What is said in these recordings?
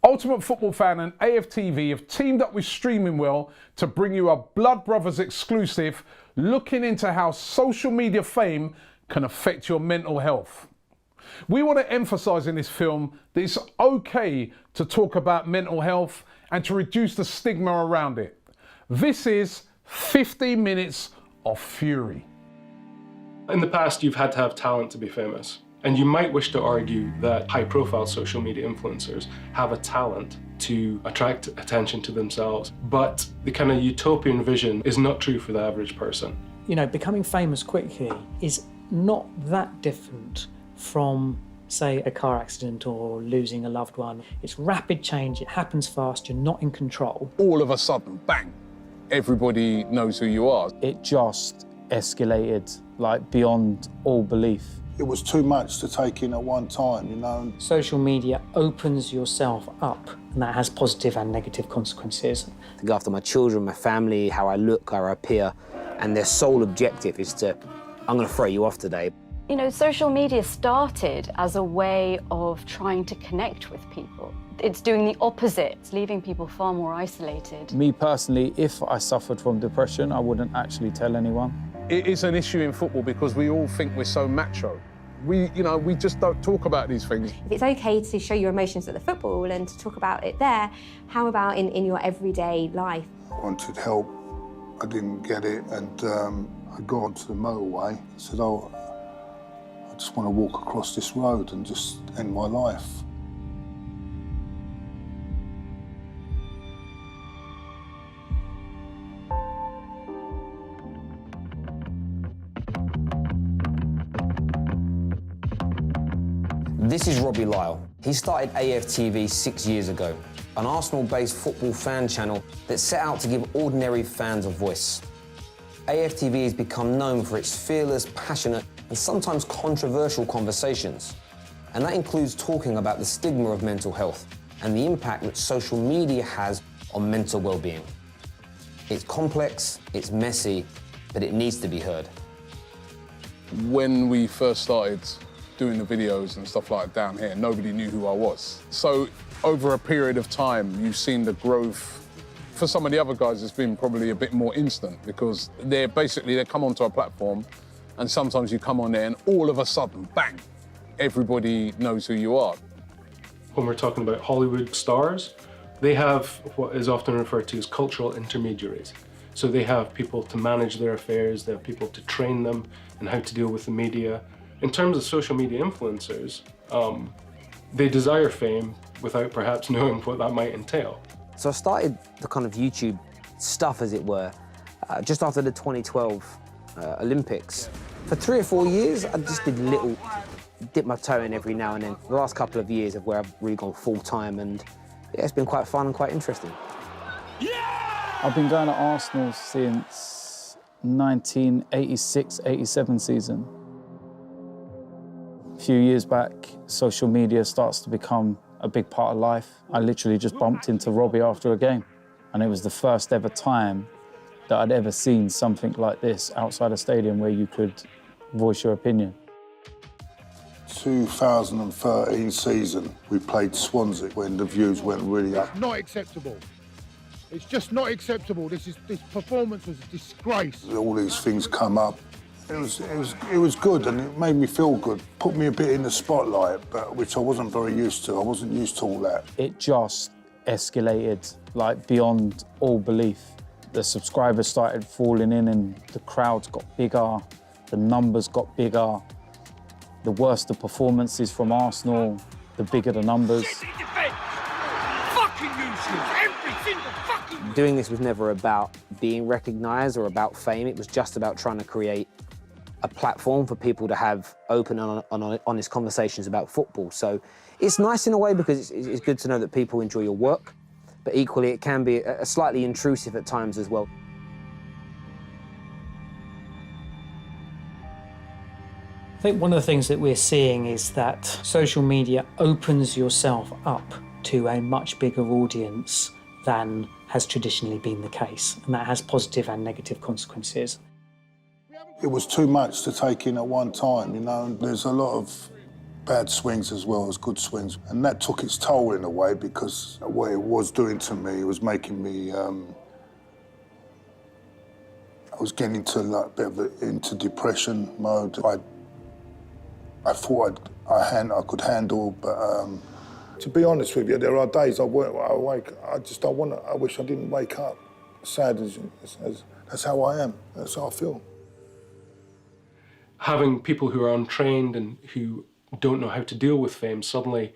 Ultimate Football Fan and AFTV have teamed up with Streaming Well to bring you a Blood Brothers exclusive looking into how social media fame can affect your mental health. We want to emphasise in this film that it's okay to talk about mental health and to reduce the stigma around it. This is 15 minutes of fury. In the past, you've had to have talent to be famous. And you might wish to argue that high-profile social media influencers have a talent to attract attention to themselves. But the kind of utopian vision is not true for the average person. You know, becoming famous quickly is not that different from, say, a car accident or losing a loved one. It's rapid change, it happens fast, you're not in control. All of a sudden, bang, everybody knows who you are. It just escalated, like, beyond all belief. It was too much to take in at one time, you know. Social media opens yourself up, and that has positive and negative consequences. To go after my children, my family, how I look, how I appear, and their sole objective is to, I'm gonna throw you off today. You know, social media started as a way of trying to connect with people. It's doing the opposite. It's leaving people far more isolated. Me personally, if I suffered from depression, I wouldn't actually tell anyone. It is an issue in football because we all think we're so macho. We just don't talk about these things. If it's okay to show your emotions at the football and to talk about it there, how about in your everyday life? I wanted help, I didn't get it, and I got onto the motorway. I said, oh, I just want to walk across this road and just end my life. This is Robbie Lyle. He started AFTV 6 years ago, an Arsenal-based football fan channel that set out to give ordinary fans a voice. AFTV has become known for its fearless, passionate, and sometimes controversial conversations. And that includes talking about the stigma of mental health and the impact that social media has on mental well-being. It's complex, it's messy, but it needs to be heard. When we first started doing the videos and stuff like down here, nobody knew who I was. So over a period of time, you've seen the growth. For some of the other guys, it's been probably a bit more instant because they come onto a platform and sometimes you come on there and all of a sudden, bang, everybody knows who you are. When we're talking about Hollywood stars, they have what is often referred to as cultural intermediaries. So they have people to manage their affairs, they have people to train them in how to deal with the media. In terms of social media influencers, they desire fame without perhaps knowing what that might entail. So I started the kind of YouTube stuff, as it were, just after the 2012 Olympics. For 3 or 4 years, I just did dip my toe in every now and then. The last couple of years of where I've really gone full-time, and yeah, it's been quite fun and quite interesting. Yeah! I've been going to Arsenal since 1986-87 season. A few years back, social media starts to become a big part of life. I literally just bumped into Robbie after a game, and it was the first ever time that I'd ever seen something like this outside a stadium where you could voice your opinion. 2013 season, we played Swansea when the views went really up. Not acceptable. It's just not acceptable. This performance was a disgrace. All these things come up. It was good and it made me feel good. Put me a bit in the spotlight, but which I wasn't very used to. I wasn't used to all that. It just escalated, like, beyond all belief. The subscribers started falling in and the crowds got bigger, the numbers got bigger. The worse the performances from Arsenal, the bigger the numbers. Doing this was never about being recognised or about fame. It was just about trying to create a platform for people to have open and honest conversations about football. So it's nice in a way because it's good to know that people enjoy your work, but equally it can be a slightly intrusive at times as well. I think one of the things that we're seeing is that social media opens yourself up to a much bigger audience than has traditionally been the case, and that has positive and negative consequences. It was too much to take in at one time, you know. There's a lot of bad swings as well as good swings. And that took its toll in a way, because what it was doing to me, it was making me, I was getting into like a bit of into depression mode. I thought I could handle, but to be honest with you, there are days I wake, I wish I didn't wake up. Sad as that's how I am, that's how I feel. Having people who are untrained and who don't know how to deal with fame suddenly,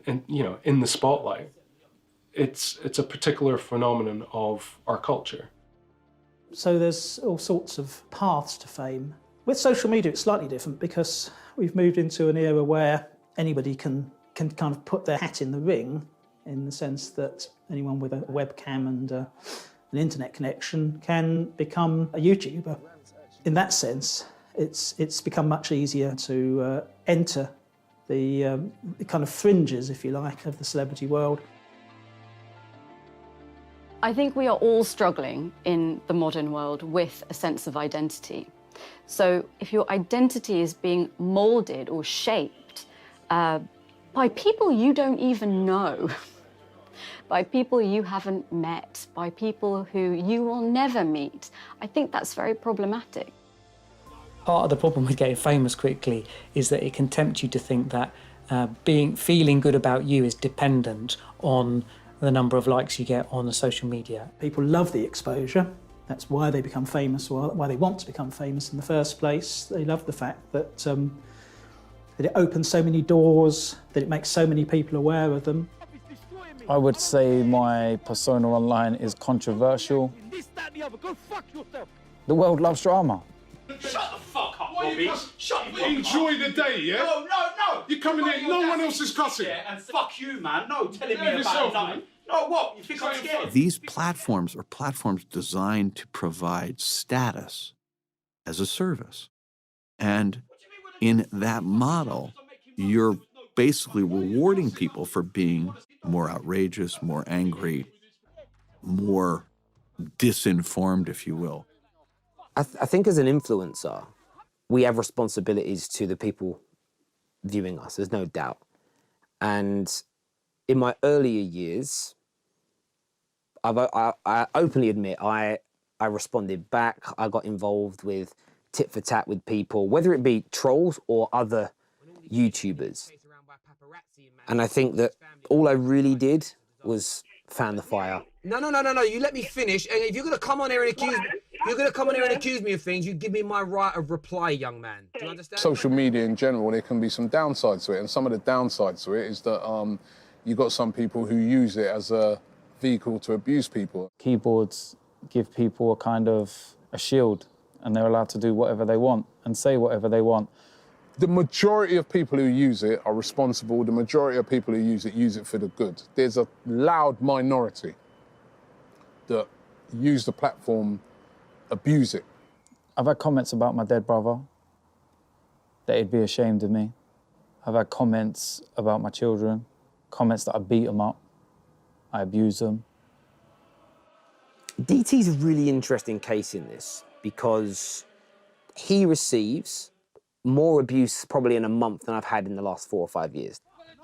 in the spotlight, it's a particular phenomenon of our culture. So there's all sorts of paths to fame. With social media, it's slightly different because we've moved into an era where anybody can kind of put their hat in the ring, in the sense that anyone with a webcam and an internet connection can become a YouTuber. In that sense, it's become much easier to enter the kind of fringes, if you like, of the celebrity world. I think we are all struggling in the modern world with a sense of identity. So if your identity is being moulded or shaped by people you don't even know, by people you haven't met, by people who you will never meet, I think that's very problematic. Part of the problem with getting famous quickly is that it can tempt you to think that feeling good about you is dependent on the number of likes you get on the social media. People love the exposure. That's why they become famous, or why they want to become famous in the first place. They love the fact that it opens so many doors, that it makes so many people aware of them. I would say my persona online is controversial. The world loves drama. Shut the fuck up, Robbie. Shut the fuck up. Enjoy the day, yeah? No. You come in here, no one else is cussing. Yeah, and fuck you, man. No, telling me yourself, about nothing. No, what? You think I'm scared? These platforms are platforms designed to provide status as a service. And in that model, you're basically rewarding people for being more outrageous, more angry, more disinformed, if you will. I think as an influencer, we have responsibilities to the people viewing us, there's no doubt. And in my earlier years, I openly admit I responded back. I got involved with tit for tat with people, whether it be trolls or other YouTubers. And I think that all I really did was fan the fire. No, you let me finish. And if you're going to come on here and accuse me of things, you give me my right of reply, young man. Do you understand? Social media in general, there can be some downsides to it, and some of the downsides to it is that you've got some people who use it as a vehicle to abuse people. Keyboards give people a kind of a shield, and they're allowed to do whatever they want and say whatever they want. The majority of people who use it are responsible. The majority of people who use it for the good. There's a loud minority that use the platform, abuse it. I've had comments about my dead brother, that he'd be ashamed of me. I've had comments about my children, comments that I beat them up, I abuse them. DT's a really interesting case in this because he receives more abuse probably in a month than I've had in the last 4 or 5 years.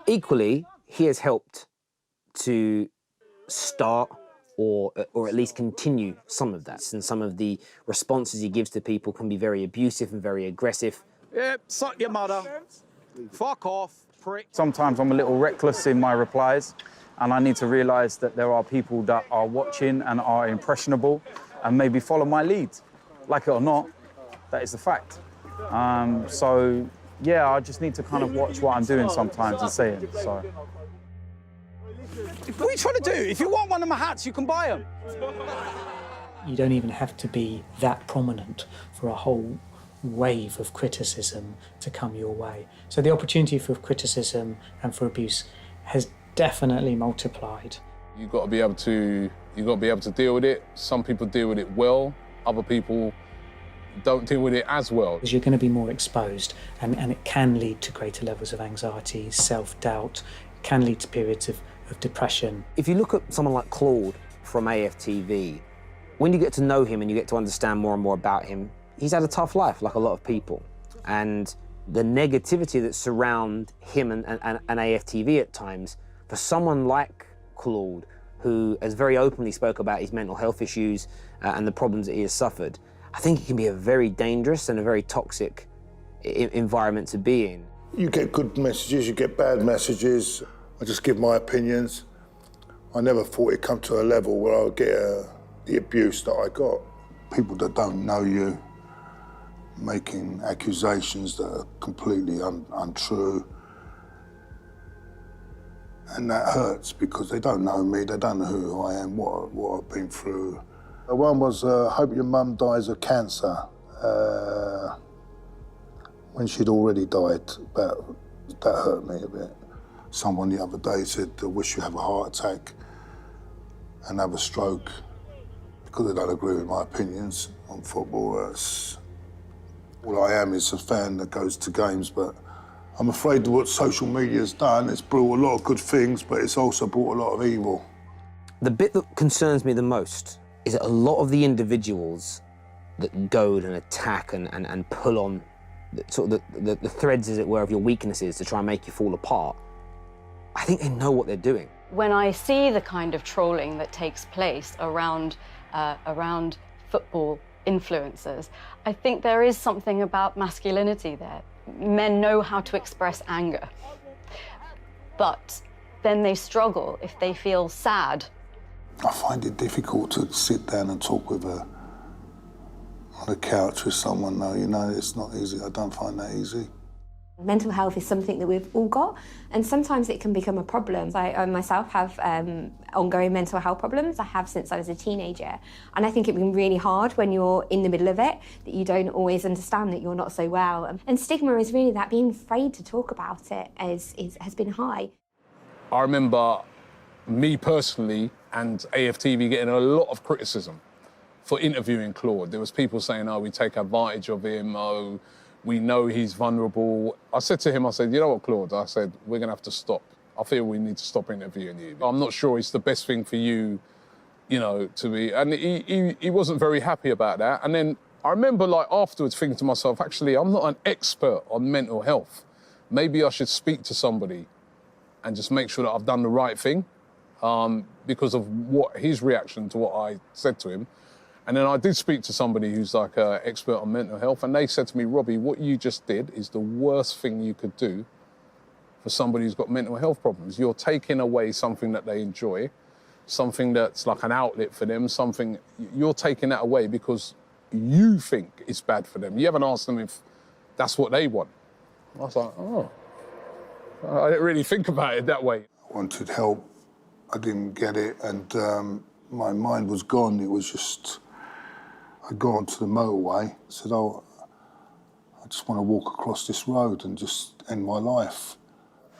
Equally, he has helped to start or at least continue some of that. And some of the responses he gives to people can be very abusive and very aggressive. Yeah, suck your mother. Fuck off, prick. Sometimes I'm a little reckless in my replies, and I need to realise that there are people that are watching and are impressionable and maybe follow my lead. Like it or not, that is the fact. So, yeah, I just need to kind of watch what I'm doing sometimes and saying, so. What are you trying to do? If you want one of my hats, you can buy them. You don't even have to be that prominent for a whole wave of criticism to come your way. So the opportunity for criticism and for abuse has definitely multiplied. You've got to be able to deal with it. Some people deal with it well, other people don't deal with it as well. Because you're going to be more exposed, and it can lead to greater levels of anxiety, self-doubt, can lead to periods of depression. If you look at someone like Claude from AFTV, when you get to know him and you get to understand more and more about him, he's had a tough life, like a lot of people. And The negativity that surround him and AFTV at times, for someone like Claude, who has very openly spoke about his mental health issues and the problems that he has suffered, I think it can be a very dangerous and a very toxic environment to be in. You get good messages, you get bad messages. I just give my opinions. I never thought it'd come to a level where I would get the abuse that I got. People that don't know you, making accusations that are completely untrue. And that hurts because they don't know me, they don't know who I am, what I've been through. One was, hope your mum dies of cancer. When she'd already died, that hurt me a bit. Someone the other day said, I wish you have a heart attack and have a stroke, because they don't agree with my opinions on football. All I am is a fan that goes to games, but I'm afraid what social media's done, it's brought a lot of good things, but it's also brought a lot of evil. The bit that concerns me the most is that a lot of the individuals that goad and attack and pull on the threads, as it were, of your weaknesses to try and make you fall apart, I think they know what they're doing. When I see the kind of trolling that takes place around football influencers, I think there is something about masculinity there. Men know how to express anger, but then they struggle if they feel sad. I find it difficult to sit down and talk with on a couch with someone, though, you know, it's not easy. I don't find that easy. Mental health is something that we've all got, and sometimes it can become a problem. I myself have ongoing mental health problems. I have since I was a teenager, and I think it's been really hard when you're in the middle of it, that you don't always understand that you're not so well. And stigma is really that, being afraid to talk about it has been high. I remember me personally and AFTV getting a lot of criticism for interviewing Claude. There was people saying, oh, we take advantage of him, oh, we know he's vulnerable. I said to him, I said, you know what, Claude? I said, we're going to have to stop. I feel we need to stop interviewing you. I'm not sure it's the best thing for you, you know, to be... And he wasn't very happy about that. And then I remember, like, afterwards thinking to myself, actually, I'm not an expert on mental health. Maybe I should speak to somebody and just make sure that I've done the right thing because of what his reaction to what I said to him. And then I did speak to somebody who's like an expert on mental health, and they said to me, Robbie, what you just did is the worst thing you could do for somebody who's got mental health problems. You're taking away something that they enjoy, something that's like an outlet for them, something, you're taking that away because you think it's bad for them. You haven't asked them if that's what they want. I was like, oh, I didn't really think about it that way. I wanted help, I didn't get it, and my mind was gone. It was just... I'd go onto the motorway, I said, oh, I just want to walk across this road and just end my life.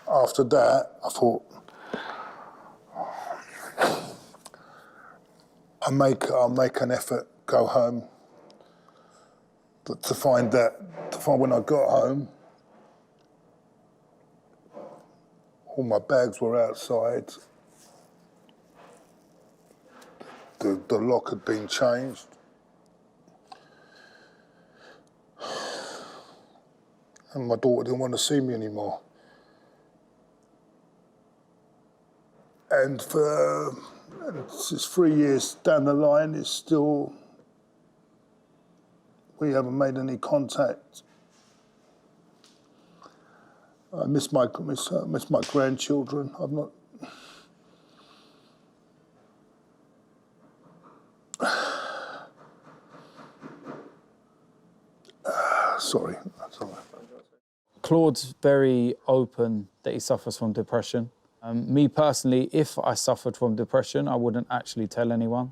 After that, I thought, I'll make an effort, go home. But to find when I got home, all my bags were outside. The lock had been changed. And my daughter didn't want to see me anymore. And it's 3 years down the line, it's still, we haven't made any contact. I miss my grandchildren. I've not. Sorry. Claude's very open that he suffers from depression. Me personally, if I suffered from depression, I wouldn't actually tell anyone,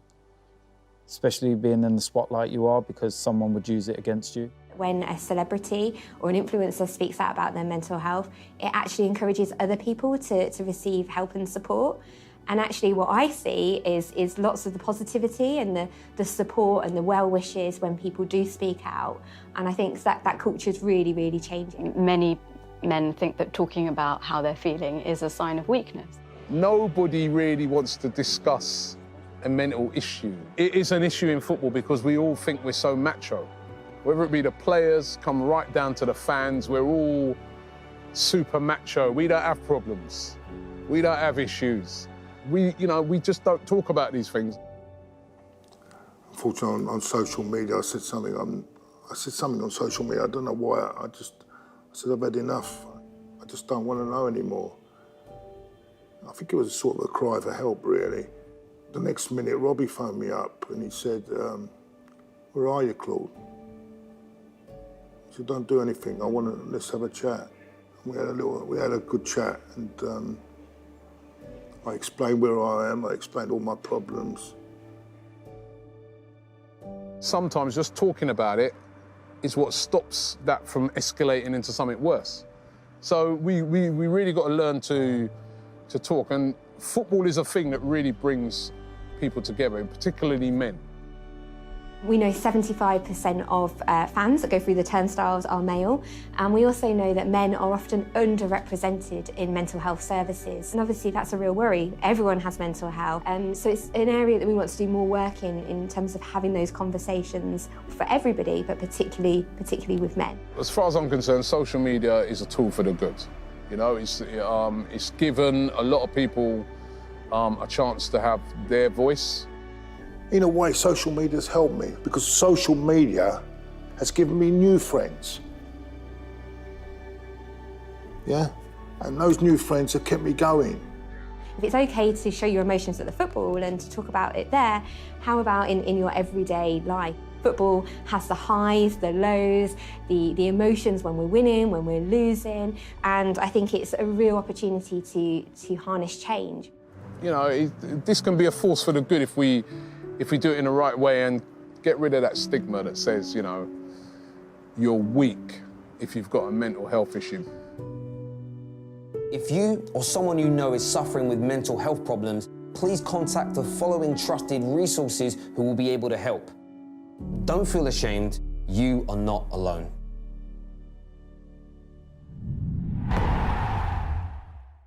especially being in the spotlight you are, because someone would use it against you. When a celebrity or an influencer speaks out about their mental health, it actually encourages other people to receive help and support. And actually what I see is lots of the positivity and the support and the well wishes when people do speak out. And I think that culture is really, really changing. Many men think that talking about how they're feeling is a sign of weakness. Nobody really wants to discuss a mental issue. It is an issue in football because we all think we're so macho. Whether it be the players, come right down to the fans, we're all super macho. We don't have problems. We don't have issues. We just don't talk about these things. Unfortunately, on social media, I said something on social media. I don't know why. I said I've had enough. I just don't want to know anymore. I think it was a sort of a cry for help, really. The next minute, Robbie phoned me up and he said, "Where are you, Claude?" He said, "Don't do anything. Let's have a chat." And we had a good chat, and I explained where I am. I explained all my problems. Sometimes just talking about it is what stops that from escalating into something worse. So we really got to learn to talk, and football is a thing that really brings people together, particularly men. We know 75% of fans that go through the turnstiles are male, and we also know that men are often underrepresented in mental health services. And obviously that's a real worry. Everyone has mental health. So it's an area that we want to do more work in terms of having those conversations for everybody, but particularly with men. As far as I'm concerned, social media is a tool for the good. You know, it's given a lot of people a chance to have their voice. In a way, social media's helped me because social media has given me new friends. Yeah? And those new friends have kept me going. If it's okay to show your emotions at the football and to talk about it there, how about in your everyday life? Football has the highs, the lows, the emotions when we're winning, when we're losing, and I think it's a real opportunity to harness change. You know, this can be a force for the good if we do it in the right way and get rid of that stigma that says, you know, you're weak if you've got a mental health issue. If you or someone you know is suffering with mental health problems, please contact the following trusted resources who will be able to help. Don't feel ashamed, you are not alone.